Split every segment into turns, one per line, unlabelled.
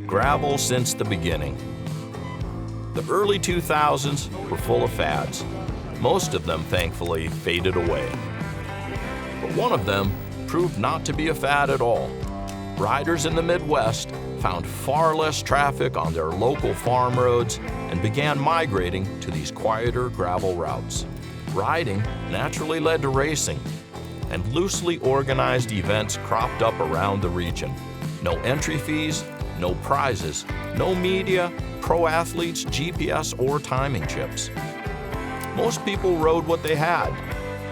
Gravel since the beginning. The early 2000s were full of fads. Most of them, thankfully, faded away. But one of them proved not to be a fad at all. Riders in the Midwest found far less traffic on their local farm roads and began migrating to these quieter gravel routes. Riding naturally led to racing, and loosely organized events cropped up around the region. No entry fees, no prizes, no media, pro athletes, GPS, or timing chips. Most people rode what they had,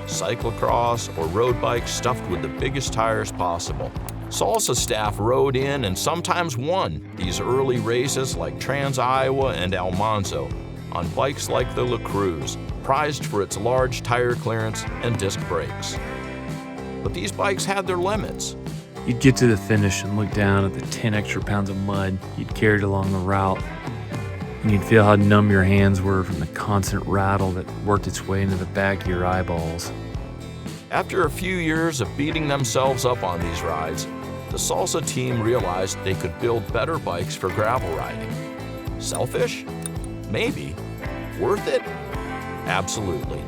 cyclocross or road bikes stuffed with the biggest tires possible. Salsa staff rode in and sometimes won these early races like Trans-Iowa and Almanzo on bikes like the La Cruz, prized for its large tire clearance and disc brakes. But these bikes had their limits.
You'd get to the finish and look down at the 10 extra pounds of mud you'd carried along the route, and you'd feel how numb your hands were from the constant rattle that worked its way into the back of your eyeballs.
After a few years of beating themselves up on these rides, the Salsa team realized they could build better bikes for gravel riding. Selfish? Maybe. Worth it? Absolutely.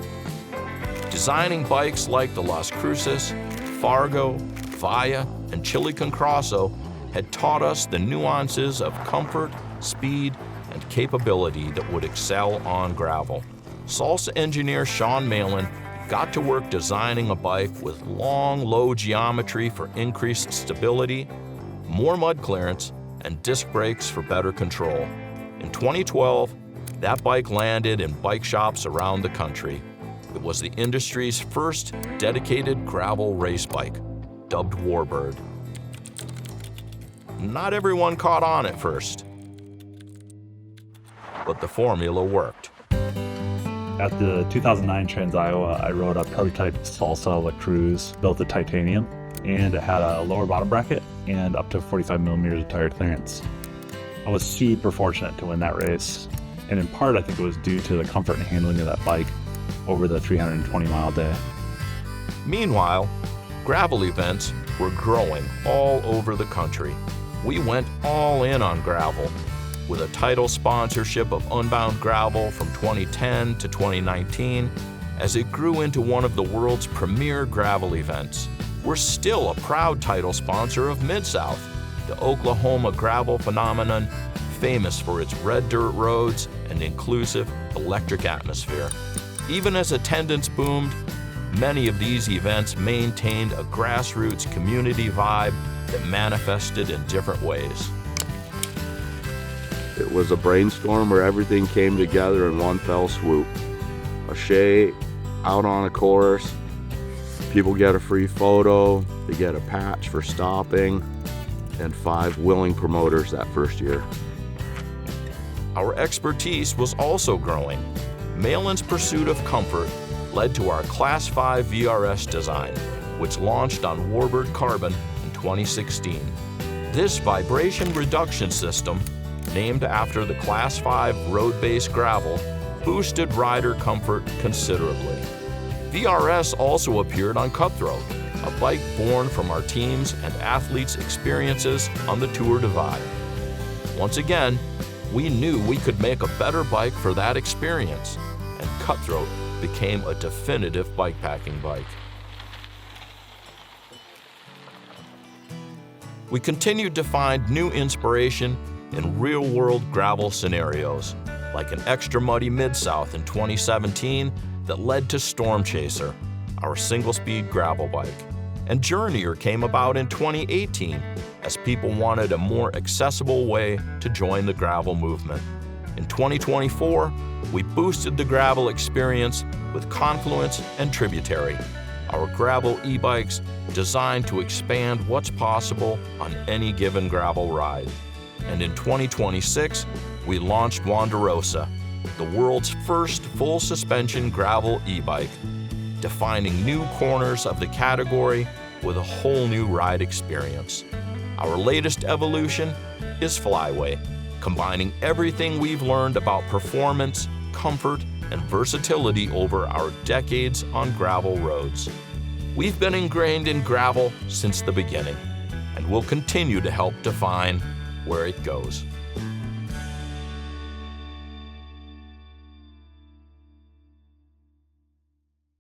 Designing bikes like the Las Cruces, Fargo, Via, and Chile con Crasso had taught us the nuances of comfort, speed, and capability that would excel on gravel. Salsa engineer Sean Malin got to work designing a bike with long, low geometry for increased stability, more mud clearance, and disc brakes for better control. In 2012, that bike landed in bike shops around the country. It was the industry's first dedicated gravel race bike, dubbed Warbird. Not everyone caught on at first, but the formula worked.
At the 2009 Trans-Iowa, I rode a prototype Salsa La Cruz built of titanium, and it had a lower bottom bracket and up to 45 millimeters of tire clearance. I was super fortunate to win that race, and in part I think it was due to the comfort and handling of that bike over the 320-mile day.
Meanwhile, gravel events were growing all over the country. We went all in on gravel, with a title sponsorship of Unbound Gravel from 2010 to 2019, as it grew into one of the world's premier gravel events. We're still a proud title sponsor of Mid-South, the Oklahoma gravel phenomenon, famous for its red dirt roads and inclusive electric atmosphere. Even as attendance boomed, many of these events maintained a grassroots community vibe that manifested in different ways.
It was a brainstorm where everything came together in one fell swoop. A shay out on a course, people get a free photo, they get a patch for stopping, and 5 willing promoters that first year.
Our expertise was also growing. Malin's pursuit of comfort led to our Class 5 VRS design, which launched on Warbird Carbon in 2016. This vibration reduction system, named after the Class 5 road-based gravel, boosted rider comfort considerably. VRS also appeared on Cutthroat, a bike born from our teams and athletes' experiences on the Tour Divide. Once again, we knew we could make a better bike for that experience, and Cutthroat became a definitive bikepacking bike. We continued to find new inspiration in real-world gravel scenarios, like an extra muddy Mid-South in 2017 that led to Storm Chaser, our single-speed gravel bike. And Journeyer came about in 2018 as people wanted a more accessible way to join the gravel movement. In 2024, we boosted the gravel experience with Confluence and Tributary, our gravel e-bikes designed to expand what's possible on any given gravel ride. And in 2026, we launched Wanderosa, the world's first full-suspension gravel e-bike, defining new corners of the category with a whole new ride experience. Our latest evolution is Flyway, combining everything we've learned about performance, comfort, and versatility over our decades on gravel roads. We've been ingrained in gravel since the beginning, and will continue to help define where it goes.